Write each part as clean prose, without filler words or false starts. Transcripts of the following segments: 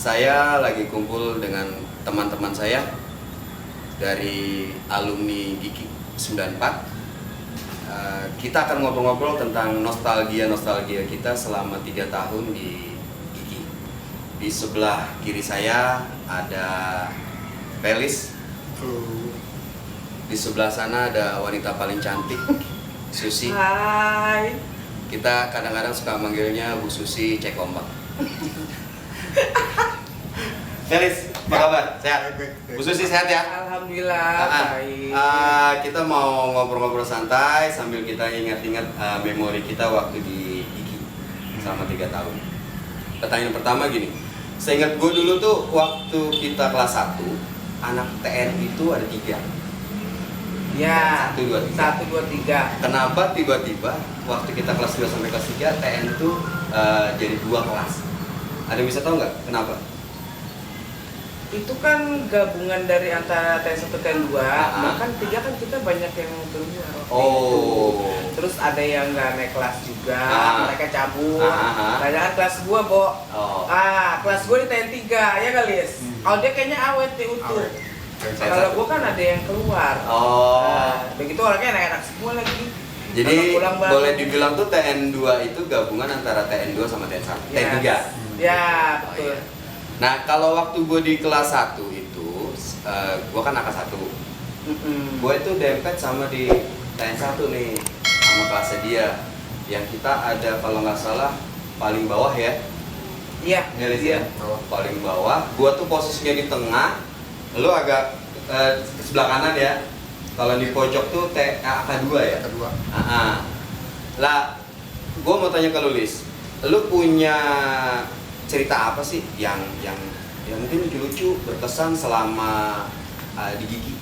Saya lagi kumpul dengan teman-teman saya dari alumni GIKI 94. Kita akan ngobrol-ngobrol tentang nostalgia kita selama 3 tahun di GIKI. Di sebelah kiri saya ada Pelis. Di sebelah sana ada wanita paling cantik, Susi. Hai. Kita kadang-kadang suka manggilnya Bu Susi cek ombak. Felis, apa kabar? Sehat? Bu Susi sehat ya? Alhamdulillah baik. Kita mau ngobrol-ngobrol santai sambil kita ingat-ingat memori kita waktu di GIKI selama 3 tahun. Pertanyaan pertama gini, seingat gue dulu tuh waktu kita kelas 1, anak TN itu ada 3. Ya. 1, 2, 3. 1, 2, 3. Kenapa tiba-tiba waktu kita kelas 2 sampai kelas 3 TN itu jadi 2 kelas? Ada yang bisa tahu nggak kenapa? Itu kan gabungan dari antara T1 dan 2. Bahkan 3 kan kita banyak yang keluar. Oh. Terus ada yang nggak naik kelas juga, mereka cabut. Padahal kelas gua, Bo. Oh. Kelas gua di TN 3, ya kali, Lis? Kalau dia kayaknya awet di utuh. Kalau gua kan ada yang keluar. Begitu orangnya enak-enak semua lagi. Jadi boleh dibilang tuh TN 2 itu gabungan antara TN 2 sama TN 1. TN 3. Ya, betul. Nah, kalau waktu gue di kelas 1 itu, gue kan angka 1. Gue itu dempet sama di TN 1 nih, sama kelasnya dia. Yang kita ada kalau nggak salah paling bawah ya. Iya. Ya? Paling bawah. Gue tuh posisinya di tengah, lu agak ke sebelah kanan ya. Kalau di pojok tuh angka 2 ya. Kedua. Lah, gue mau tanya ke lu, Lis. Lu punya cerita apa sih yang mungkin lucu-lucu berkesan selama di GIKI,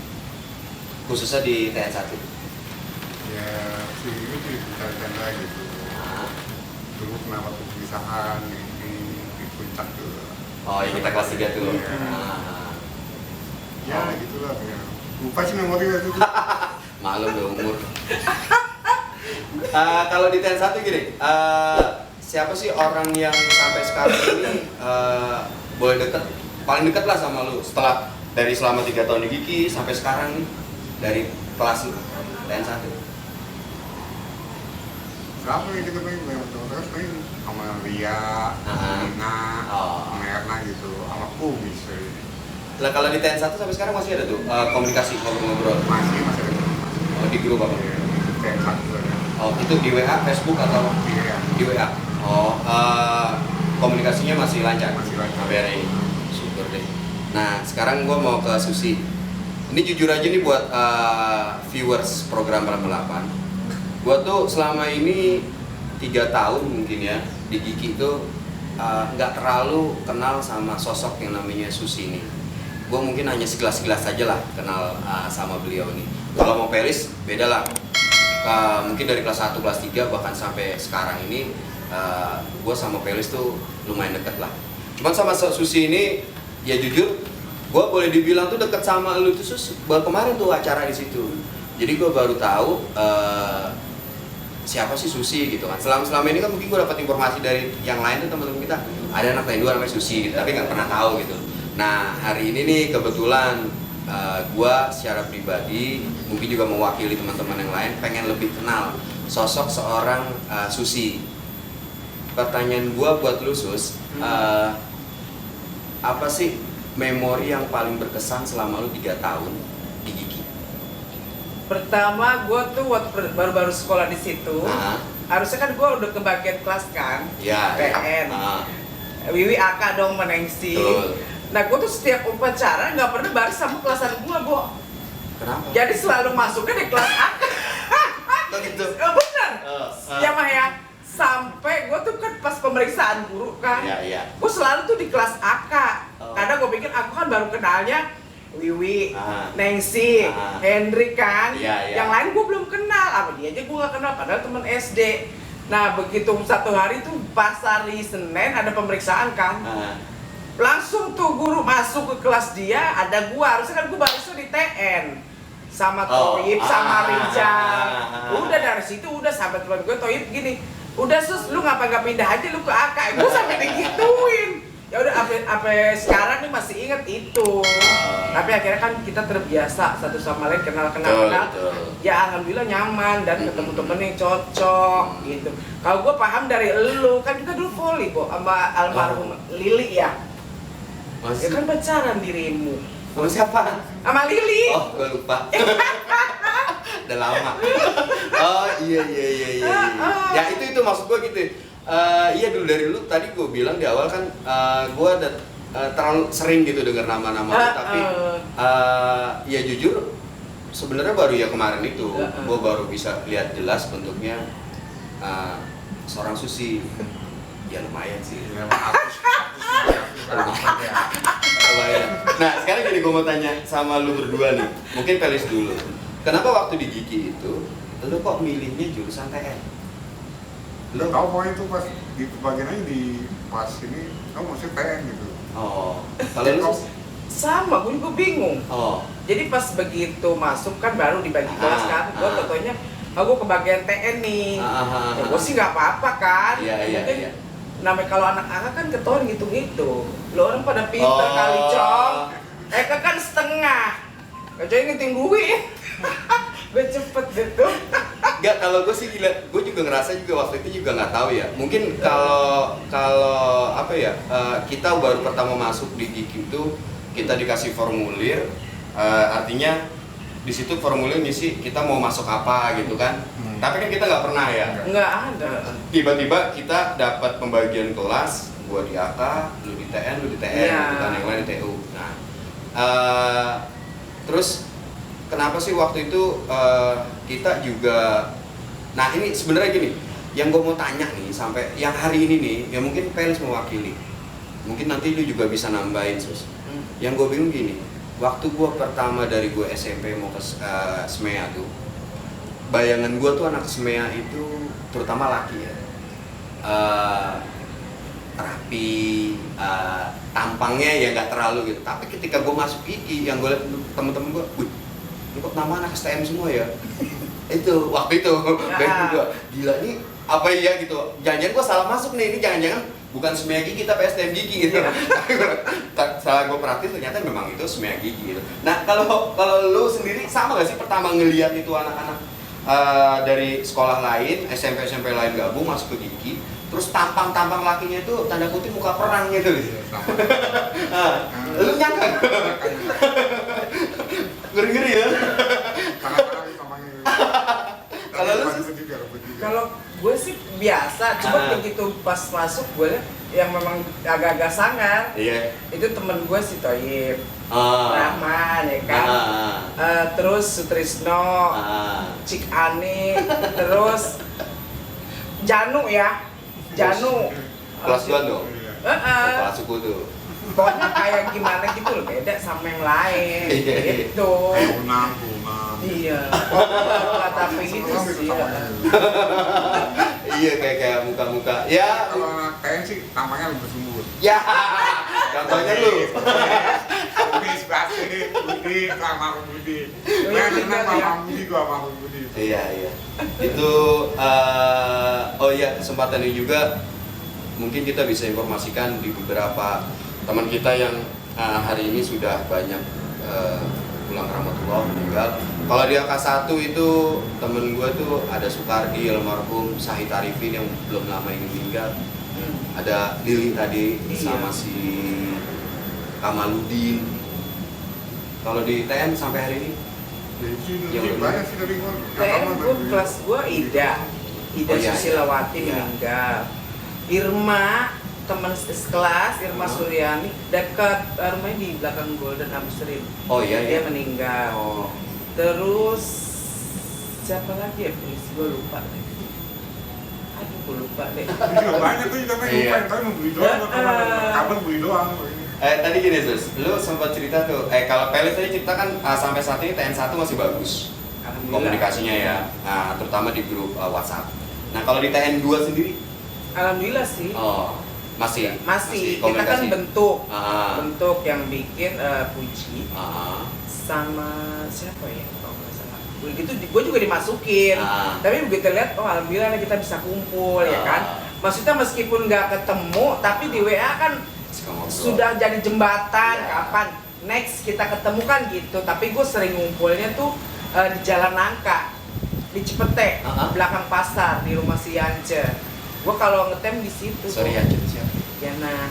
khususnya di TN 1? Ya sih itu bercanda gitu. Dulu kenapa perpisahan di puncak tuh. Oh, yang kita kelas 3 tuh. Ya gitulah ya. Lupa sih memori itu. Malu udah umur. Kalau di TN 1 gini, siapa sih orang yang sampai sekarang ini boleh deket, paling deket lah sama lu setelah dari selama 3 tahun di GIKI sampai sekarang nih, dari kelas lu TN 1? Siapa yang kita main terus main sama Ria, Nina, sama Erna gitu, sama Kumis. Lah kalau di TN 1 sampai sekarang masih ada tuh komunikasi ngobrol-ngobrol? Masih ada. Oh, di grup apa? TN 1 ya. Oh, itu di WA, Facebook atau? Iya. Di WA. Oh, komunikasinya masih lancar? Masih lancar. Sampai hari ini? Syukur deh. Nah, sekarang gue mau ke Susi. Ini jujur aja nih buat viewers program 88. Gue tuh selama ini 3 tahun mungkin ya di GIKI itu nggak terlalu kenal sama sosok yang namanya Susi ini. Gue mungkin hanya segelas-gelas aja lah kenal sama beliau nih. Kalau mau Pelis, beda lah. Mungkin dari kelas 1, kelas 3, bahkan sampai sekarang ini gue sama Pelis tuh lumayan deket lah. Cuman sama Susi ini, ya jujur, gue boleh dibilang tuh deket sama lu tuh baru kemarin tuh acara di situ. Jadi gue baru tahu siapa sih Susi gitu kan. Selama ini kan mungkin gue dapat informasi dari yang lain tuh teman-teman kita. Ada anak TN 2 namanya Susi gitu, tapi nggak pernah tahu gitu. Nah hari ini nih kebetulan gue secara pribadi mungkin juga mewakili teman-teman yang lain pengen lebih kenal sosok seorang Susi. Pertanyaan gue buat lu Sus, apa sih memori yang paling berkesan selama lu 3 tahun di GIKI? Pertama gue tuh waktu baru-baru sekolah di situ, harusnya kan gue udah kebagian kelas kan, TN. Wiwi AK dong menengsi. Nah gue tuh setiap upacara nggak pernah baris sama kelasan gue, Bo. Kenapa? Jadi selalu masuknya di kelas AK. Oh gitu? Bener? Ya mah ya. Sampai gue tuh kan pas pemeriksaan guru kan, gue selalu tuh di kelas AK. Karena gue pikir aku kan baru kenalnya Wiwi, Nengsi, Hendrik kan. Yang lain gue belum kenal, apa dia aja gue gak kenal, padahal temen SD. Nah begitu satu hari tuh pas hari Senin ada pemeriksaan kan, langsung tuh guru masuk ke kelas dia, ada gue, harusnya kan gue barisnya di TN sama Toib, sama Rijal. Udah dari situ udah sampai teman gue Toib gini, udah Sus, lu ngapa gak pindah aja lu ke AK? Gue sampai digituin. Ya udah, apa sekarang nih masih inget itu. Tapi akhirnya kan kita terbiasa satu sama lain, kenal. Ya alhamdulillah nyaman dan ketemu temen yang cocok gitu. Kalau gue paham dari elu, kan kita dulu volley sama almarhum Lili ya. Ya kan pacaran dirimu. Sama siapa? Sama Lili. Oh, gue lupa. Udah lama. Oh iya. Ya itu maksud gue gitu. Iya dulu dari lu tadi gue bilang di awal kan gue ada terlalu sering gitu dengar nama-nama lu, tapi ya jujur sebenarnya baru ya kemarin itu gue baru bisa lihat jelas bentuknya seorang Susi. Ya lumayan sih. Lumayan. Nah sekarang gini, gue mau tanya sama lu berdua nih, mungkin Pelis dulu. Kenapa waktu di Gigi itu lu kok milihnya jurusan TN? Lu tau pokoknya itu pas di bagian aja di pas ini, kamu mesti TN gitu. Oh, kalau lu sama, gue juga bingung. Oh, jadi pas begitu masuk kan baru dibagi kelas kan, gue tentunya aku ke bagian TN nih. Ya gue sih nggak apa-apa kan. Iya. Namanya kalau anak-anak kan ketahuan gitu-gitu. Lo orang pada pinter kali, Cong. Kan setengah. Kecuali ngitung duit. Gue cepet gitu. Enggak, kalau gue sih gila, gue juga ngerasa juga waktu itu juga nggak tahu ya. Mungkin kalau apa ya, kita baru pertama masuk di Gigi itu kita dikasih formulir, artinya di situ formulir ngisi kita mau masuk apa gitu kan. Tapi kan kita nggak pernah ya. Nggak ada. Tiba-tiba kita dapat pembagian kelas, gua di AK, lu di TN, lu di TN, gitu kan, yang lain di TU. Nah, terus kenapa sih waktu itu kita juga, nah ini sebenarnya gini, yang gue mau tanya nih sampai yang hari ini nih, ya mungkin Pelis mewakili, mungkin nanti lu juga bisa nambahin Sus. Yang gue bingung gini, waktu gue pertama dari gue SMP mau ke SMEA tuh, bayangan gue tuh anak SMEA itu terutama laki ya, rapi, tampangnya ya nggak terlalu gitu. Tapi ketika gue masuk Gigi, yang gue lihat temen-temen gue, ini kok nama anak STM semua ya? Itu waktu itu, bayangan gue, gila nih apa iya gitu? Jangan-jangan gue salah masuk nih, ini jangan-jangan bukan SMEA Gigi tapi STM Gigi gitu. Salah gue perhatiin ternyata memang itu SMEA Gigi gitu. Nah kalau lu sendiri sama gak sih pertama ngelihat itu anak-anak dari sekolah lain, SMP lain gabung masuk ke Gigi, terus tampang lakinya itu tanda kutip muka perang gitu. Lu nyangka? Ngeri-ngeri ya? Kalau gue sih biasa, cuma begitu pas masuk gue liat yang memang agak-agak sangar. Iya. Itu temen gue si Toyib, Rahman ya kan, terus Sutrisno, Cik Ani, terus Janu ya, Janu. Kelas 2 dong? Kelas suku tuh. Pokoknya kayak gimana gitu loh, beda sama yang lain gitu. Iya, kata gitu sih. Iya kayak muka-muka. Ya kalau anak TN sih namanya lebih sumur. Ya, contohnya lu. Budi sebagai Budi sama Budi. Budi. Iya. Itu oh iya, kesempatan ini juga mungkin kita bisa informasikan di beberapa teman kita yang hari ini sudah banyak pulang rahmatullah meninggal. Kalau di AK1 itu temen gue tuh ada Sukardi almarhum, Sahid Arifin yang belum lama ini meninggal, ada Lili tadi sama si Kamaludin. Kalau di TN sampai hari ini yang banyak sih dari gue. TN gue kelas gue Ida Susilawati meninggal. Irma teman sekelas, Irma Suryani, dekat rumahnya di belakang Golden Amsterdam. Dia meninggal. Terus siapa lagi ya, please gue lupa deh. Gue lupa deh. Banyak tuh juga lupa, tapi mau beli doang, kabar beli doang. Tadi gini Sus, lu sempat cerita tuh, kalau Pelis tadi cerita kan sampai saat ini TN1 masih bagus komunikasinya ya, terutama di grup WhatsApp. Nah kalau di TN2 sendiri? Alhamdulillah sih. Masih. Kita kan bentuk yang bikin Puji sama siapa ya kalau nggak salah. Begitu gue juga dimasukin. Tapi begitu lihat, oh alhamdulillah kita bisa kumpul ya kan. Maksudnya meskipun nggak ketemu, tapi di WA kan sudah jadi jembatan. Ya. Kapan next kita ketemu kan gitu. Tapi gue sering ngumpulnya tuh di Jalan Nangka, di Cipete, belakang pasar, di rumah si Yance. Gue kalau ngetem di situ. Sorry Yance itu siapa? Yana.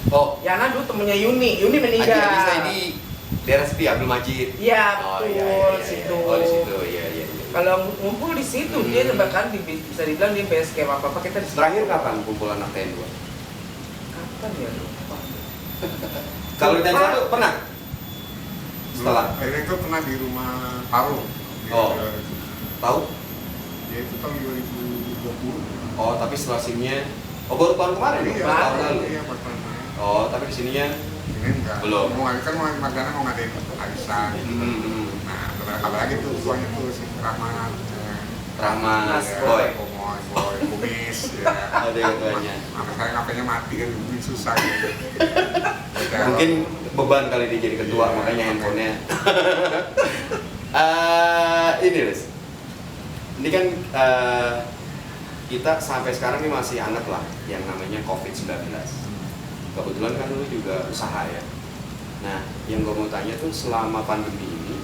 Oh, Yana dulu temennya Yuni meninggal. Bisa di daerah situ ya, Abdul Majid. Iya, Oh, betul, iya. situ. Oh, di situ, iya. Kalau ngumpul di situ, dia bahkan bisa dibilang dia base camp apa kita di situ. Terakhir kapan kumpul anak TN2? Kapan ya, lupa. Kalau di TN1 pernah? Setelah? Akhirnya itu pernah di rumah Paru. Oh. Tahu? Ya itu tahun 2020. Oh, tapi setelah sininya, baru tahun kemarin dong? Iya, Tahun lalu? iya, pas tahun. Oh, tapi di sininya Ini enggak. Belum. Kan Magdana mau ngadain arisan. Nah, beberapa lagi tuh tuanya tuh si Rahmat. Rahmat, Ya, Boy. Boy, Kumis, ya. Ada yang tuanya. Sampai sekarang HP-nya mati kan, mungkin susah gitu. Mungkin beban kali dia jadi ketua, Iya, makanya handphonenya. Ini Riz, ini kan kita sampai sekarang ini masih anget lah yang namanya COVID-19. Kebetulan kan lu juga usaha ya. Nah, yang gue mau tanya tuh selama pandemi ini,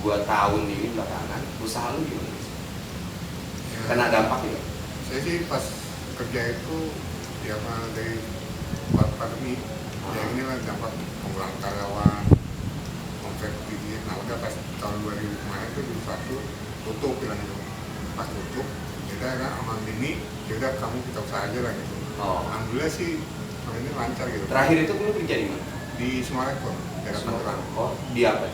2 tahun ini belakangan, usaha lu gimana? Ya, Kena dampak juga? saya sih pas kerja itu ya dari pandemi ya inilah dampak pengurangan karyawan, omset tinggi. Nah udah pas tahun 2000 kemarin itu di satu tutup bilang itu, pas tutup kita kan aman ini ya udah kamu kita usaha aja lah gitu. Alhamdulillah sih ini lancar gitu. Terakhir itu lu kerja di mana? Di Sumarekon, daerah Tangerang. Oh, di apa?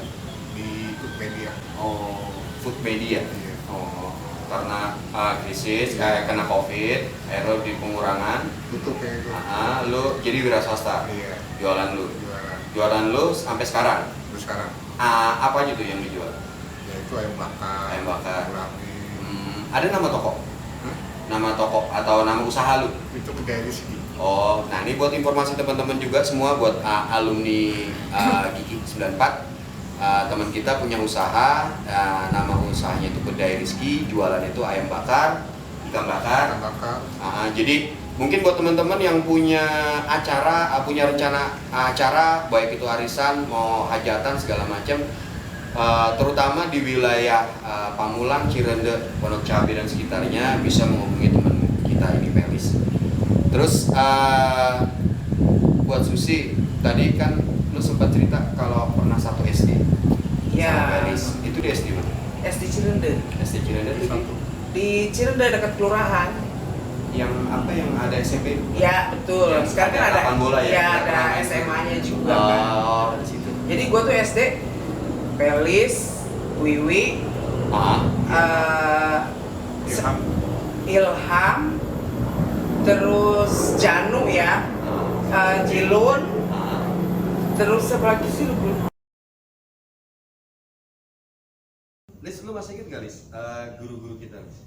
Di Food Media. Oh, Food Media. Iya. Oh, karena krisis, kena COVID, akhirnya di pengurangan. Tutup ya itu. Lu jadi wira swasta. Iya. Jualan lu. Jualan. Jualan lu sampai sekarang. Terus sekarang Apa aja tuh yang dijual? ya itu ayam bakar. Ayam bakar. Gurame. Ada nama toko? Hah? Nama toko atau nama usaha lu? Itu kedai rezeki. Oh, nah ini buat informasi teman-teman juga semua buat alumni Gigi 94. Teman kita punya usaha, nama usahanya itu Kedai Rizky, jualan itu ayam bakar, ikan bakar. Ayam bakar. Jadi mungkin buat teman-teman yang punya acara, punya rencana acara, baik itu arisan, mau hajatan segala macam, terutama di wilayah Pamulang, Cirende, Pondok Cabe dan sekitarnya bisa menghubungi teman kita ini Pelis. Terus buat Susi, tadi kan lu sempat cerita kalau pernah satu SD. Iya. Sama Pelis. Itu di SD mana? SD Cirende. SD Cirende itu Di Cirende dekat kelurahan. yang apa yang ada SMP? Ya betul. Yang Sekarang kan ada lapangan bola ya? Ya ada Lapangan SMA-nya juga kan. Oh, di situ. Jadi gua tuh SD Pelis, Wiwi, Ilham. Ilham, terus Janu ya, Jilun, terus apa lagi sih lu? Lis, lu masih inget gak Lis? Guru-guru kita Lis?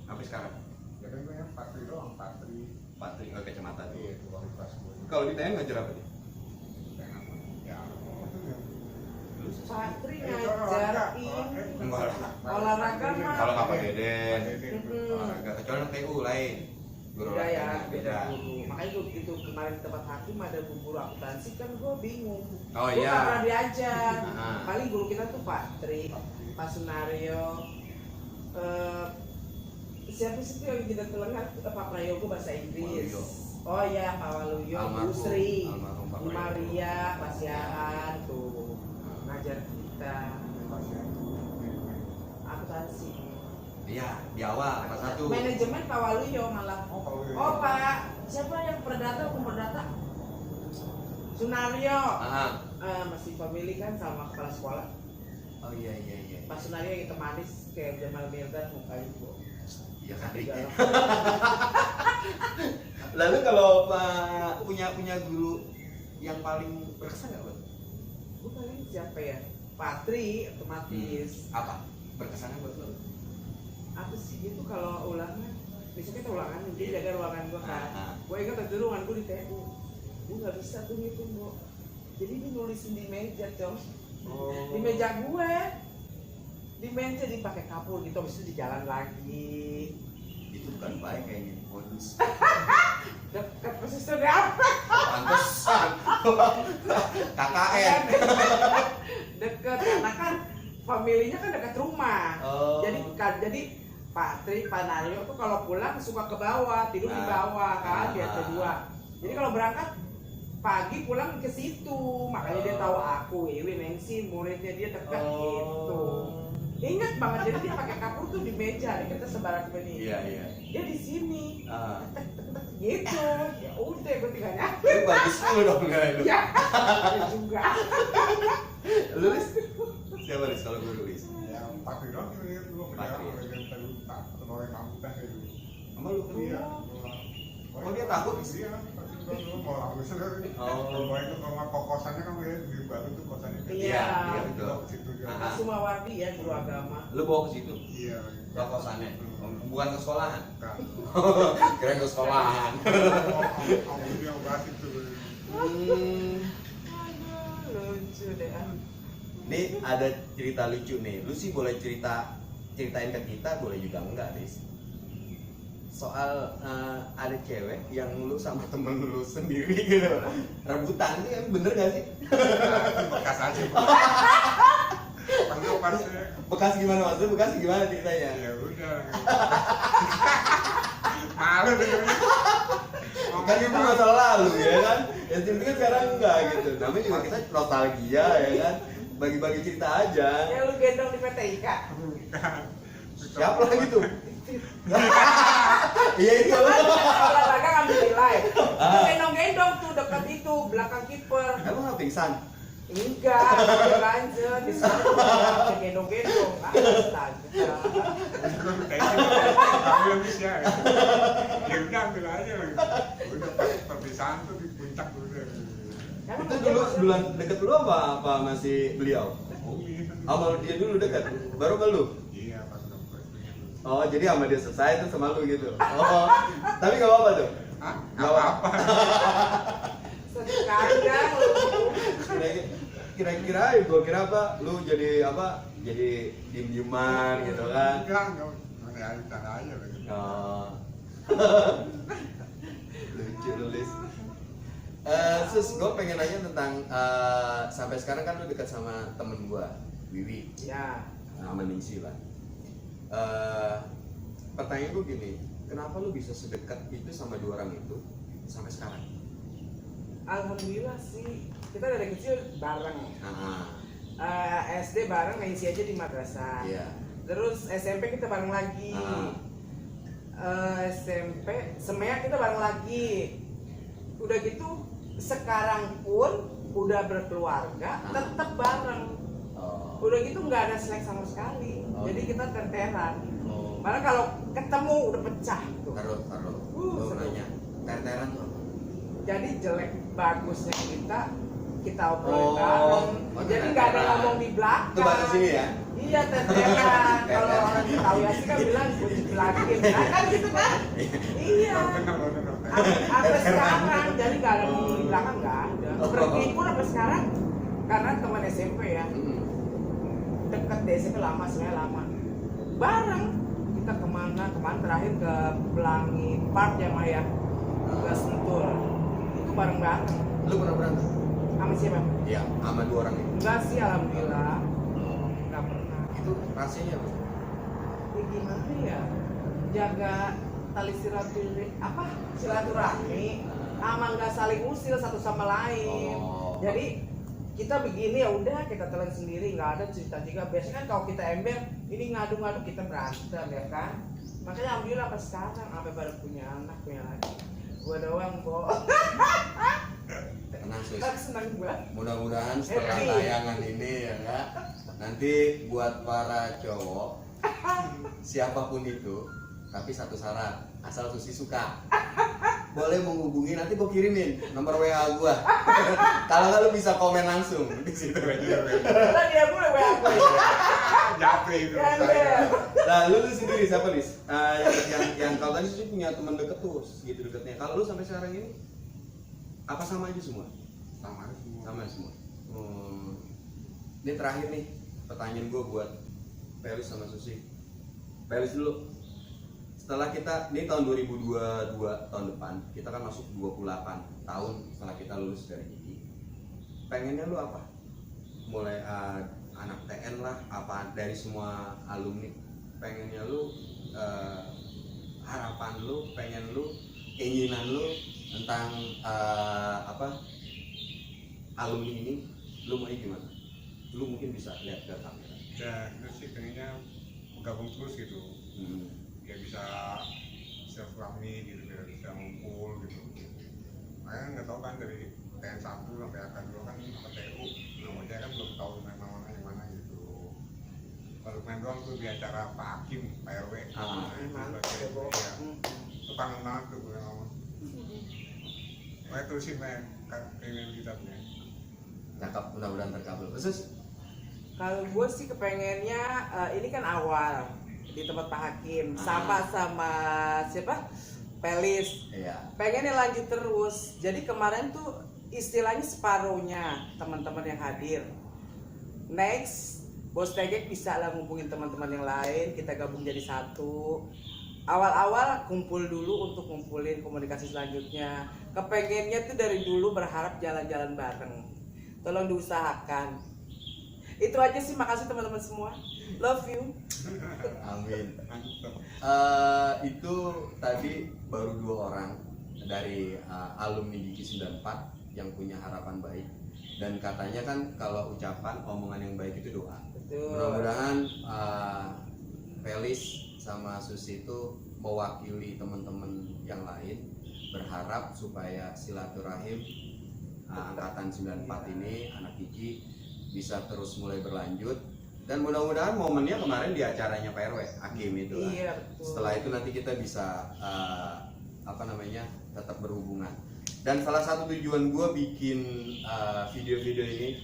Sampai sekarang? Ya kan gue yang Patri doang, Patri. Patri, kecamatan. Iya, itu waktu kelas gue. Kalau di TN ngajar apa nih? Ya, Patri ngajarin Enggak. olahraga mah. Kalau nggak Pak Deden, Mm-mm. olahraga kecuali anak TU lain. Guru Beda ya, olahraga beda beda. guru. Makanya gue gitu kemarin di tempat hakim ada guru akuntansi kan gue bingung. Oh, Gue iya. nggak pernah diajar. Ah. Paling guru kita tuh Pak Tri, Pak Sunario, siapa sih tuh yang kita telengar? Pak Prayogo bahasa Inggris. Waluyo. Oh iya Pak Waluyo, Bu Almarhum. Sri, Almarhum Pak Bu Prayogo. Maria, Pak Siaan tuh ngajar kita akuntansi. Iya, di awal pas satu. Manajemen Pak Waluyo malah. Oh, Pak Waluyo. Oh Pak, siapa yang perdata hukum perdata? Sunario. Masih family kan sama kepala sekolah. Oh iya. Pak Sunario yang hitam manis kayak Jamal Mirdad mukanya kok. Iya kan. Galak. Lalu kalau punya guru yang paling berkesan nggak buat? Gue paling siapa ya? Patri otomatis. Apa? Berkesannya buat lo? Apa sih gitu kalau ulangan? Biasanya kita ulangan, dia jaga ruangan gue kan. Gue ingat ada ruangan gue di TU. Gue nggak bisa tuh ngitung bro. Jadi dia nulisin di meja cong. Di meja gue. Di meja dipakai kapur gitu, habis itu di jalan lagi. Itu bukan baik kayaknya, bonus. Dekat persis saudara. Pantesan. KKN. Deket karena kan familinya kan dekat rumah. Oh. Jadi Pak Tri, Pak Naryo tuh kalau pulang suka ke bawah, tidur di bawah kan, di lantai 2. Jadi kalau berangkat pagi pulang ke situ, makanya dia tahu aku, Wiwi, Nancy, muridnya dia dekat gitu. Ingat banget, jadi dia pakai kapur tuh di meja, kita sebarat begini. Iya. Dia di sini, gitu. Ya udah, gue tinggal nyampe. Lu bagus lu dong nggak lu? Ya, dia juga. Lu Lis? Siapa Lis kalau guru Lis? Yang Patri doang itu Patri. yang tadi tak terlalu mampu teh itu. Sama lu? Iya. Oh, dia takut? Iya, Patri mau aku sendiri. Oh. Kalau itu rumah kosannya kan di Batu tuh kosannya. Iya. Betul. Ke situ dia. Sumawardi ya, guru agama. Lu bawa ke situ? Iya. Ke kosannya? Bukan ke sekolahan? Kan. Keren ke sekolahan. Aku dia bahas itu. Lucu deh. Nih ada cerita lucu nih. Lu sih boleh ceritain ke kita, boleh juga enggak, Lis. Soal ada cewek yang lu sama temen lu sendiri gitu rebutan, itu bener gak sih? Bekas aja. Pas Bekas gimana maksudnya? Bekas gimana ceritanya? ya udah. Malu dengernya. Kan itu masa lalu ya kan? Yang penting kan sekarang enggak gitu. Namanya juga kita nostalgia ya kan? Bagi-bagi cerita aja. Ya lu gendong di PT Ika. Siapa lagi tuh? Iya itu. Olahraga ngambil nilai. Itu gendong-gendong tuh dekat itu belakang kiper. Emang nggak pingsan? Enggak, dia lanjut di sana gendong-gendong. Astaga. Ambil bisa. Ya udah ambil aja. Udah pas perpisahan tuh di puncak udah. Itu dulu bulan deket lu apa masih beliau? Oh iya. Sama dia dulu dekat, baru baru. Iya pas dokter. Oh jadi sama dia selesai tuh sama lu gitu. Oh tapi nggak apa-apa tuh. Hah? Nggak apa-apa. Sekarang lu Kira-kira gua kira apa? Lu jadi apa? Jadi diem-dieman gitu kan? Enggak. Ya cara aja begitu. Oh. Lucu nulis. Sus, gue pengen nanya tentang sampai sekarang kan lu dekat sama temen gue, Wiwi, ya. nama Ningsi lah. Pertanyaan gue gini, kenapa lu bisa sedekat itu sama dua orang itu sampai sekarang? Alhamdulillah sih, kita dari kecil bareng. Ah, SD bareng, ngisi aja di madrasah. iya. Terus SMP kita bareng lagi. SMP, semea kita bareng lagi. Udah gitu, sekarang pun udah berkeluarga, tetap bareng. Udah gitu nggak ada selek sama sekali. Jadi kita terteran. Malah kalau ketemu udah pecah tuh. Taruh. Gue seru. nanya, teran tuh apa? Jadi jelek bagusnya kita obrolin bareng. Oh, Jadi nggak ada ngomong di belakang. Itu bahasa sini ya? Iya, teteran. Kalau orang Betawi sih kan bilang kunci belakin. Nah, kan gitu kan? Iya. Sampai sekarang, jadi nggak ada ngomong di belakang, nggak ada. Pergi pun sampai sekarang karena teman SMP ya. Dekat di SMP lama, sebenarnya lama. Bareng kita kemana terakhir ke Pelangi Park ya Maya, ke Sentul. Itu bareng. Lu pernah berantem? Sama siapa? Iya, sama dua orang itu. Enggak sih, alhamdulillah. Enggak pernah. Itu rasanya apa? Ya gimana ya? Jaga tali silaturahmi, sama nggak saling usil satu sama lain. Jadi kita begini ya udah kita telan sendiri, nggak ada cerita juga. Biasanya kan kalau kita ember, ini ngadu-ngadu kita berantem ya kan. Makanya alhamdulillah pas sekarang sampai baru punya anak punya lagi. Gua doang Tenang Sus. Tapi senang gua. Mudah-mudahan setelah Happy. tayangan ini ya kak, nanti buat para cowok siapapun itu, tapi satu syarat, asal Susi suka, boleh menghubungi, nanti gua kirimin nomor WA gua. Kalau nggak lu bisa komen langsung di situ. Karena dia boleh WA gua. Japri itu saya. Nah lu sendiri siapa Lis? Yang kalau tadi Susi punya teman deket tuh gitu deketnya. Kalau lu sampai sekarang ini apa sama aja semua? Sama semua. Ini terakhir nih pertanyaan gue buat Pelis sama Susi. Pelis dulu. setelah kita, ini tahun 2022 tahun depan, kita kan masuk 28 tahun setelah kita lulus dari GIGI. Pengennya lu apa? Mulai anak TN lah, apa dari semua alumni, pengennya lu harapan lu, pengen lu, keinginan lu tentang alumni ini, lu mau gimana? Lu mungkin bisa lihat ke kamera. Ya kita sih pengennya bergabung terus gitu, ya bisa silaturahmi gitu, biar bisa ngumpul gitu. Makanya nggak tahu kan dari TN 1 sampai AK2 kan apa TU, namanya kan belum tahu nama-nama yang mana gitu. Baru main doang tuh di acara Pak Hakim, Pak RW. Itu kangen banget tuh gue ngomong. Makanya terusin pengen kita punya. Cakep, mudah-mudahan terkabul. Khusus? Kalau gue sih kepengennya ini kan awal di tempat Pak Hakim sama siapa? Pelis. Iya. Pengennya lanjut terus. Jadi kemarin tuh istilahnya separuhnya teman-teman yang hadir. Next, Bos Tegek bisa lah ngumpulin teman-teman yang lain, kita gabung jadi satu. Awal-awal kumpul dulu untuk ngumpulin komunikasi selanjutnya. Kepengennya tuh dari dulu berharap jalan-jalan bareng. Tolong diusahakan. Itu aja sih, makasih teman-teman semua. Love you. Amin. Itu tadi baru 2 orang dari alumni GIGI 94 yang punya harapan baik. Dan katanya kan kalau ucapan, omongan yang baik itu doa. Betul. Mudah-mudahan Felis sama Susi itu mewakili teman-teman yang lain, berharap supaya silaturahim angkatan 94 ini, anak GIGI, bisa terus mulai berlanjut. Dan mudah-mudahan momennya kemarin di acaranya Pak RW Hakim itu lah. Iya, betul. Setelah itu nanti kita bisa tetap berhubungan. Dan salah satu tujuan gue bikin video-video ini,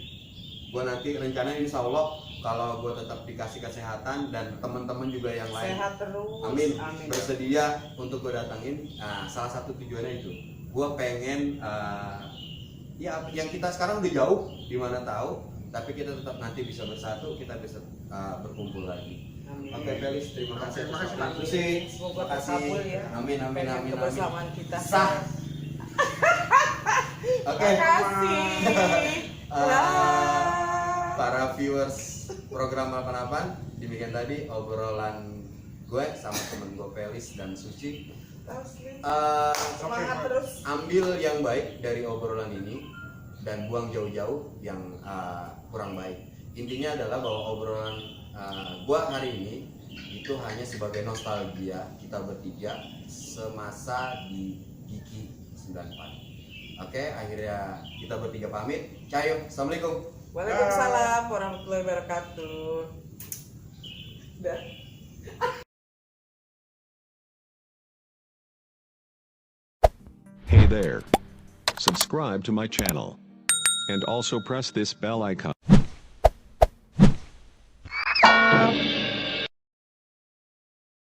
gue nanti rencananya insya Allah kalau gue tetap dikasih kesehatan dan teman-teman juga yang lain sehat terus. Amin. Bersedia untuk gue datangin. Nah, salah satu tujuannya itu gue pengen ya yang kita sekarang udah jauh, dimana tahu, tapi kita tetap nanti bisa bersatu, kita bisa berkumpul lagi. Oke, Felis, terima kasih. Terima kasih. Susi, Semoga terima kasih. terkabul ya. Amin. Kebersamaan kita. Sah. Oke. Terima kasih. Para viewers program Apa-Apaan, demikian tadi obrolan gue sama temen gue Felis dan Suci. Semangat terus. Ambil yang baik dari obrolan ini dan buang jauh-jauh yang kurang baik. Intinya adalah bahwa obrolan gue hari ini itu hanya sebagai nostalgia kita bertiga semasa di GIGI 94. Oke, akhirnya kita bertiga pamit. Cayo, assalamualaikum. Waalaikumsalam warahmatullahi wabarakatuh. Dah. Hey there. Subscribe to my channel. And also press this bell icon.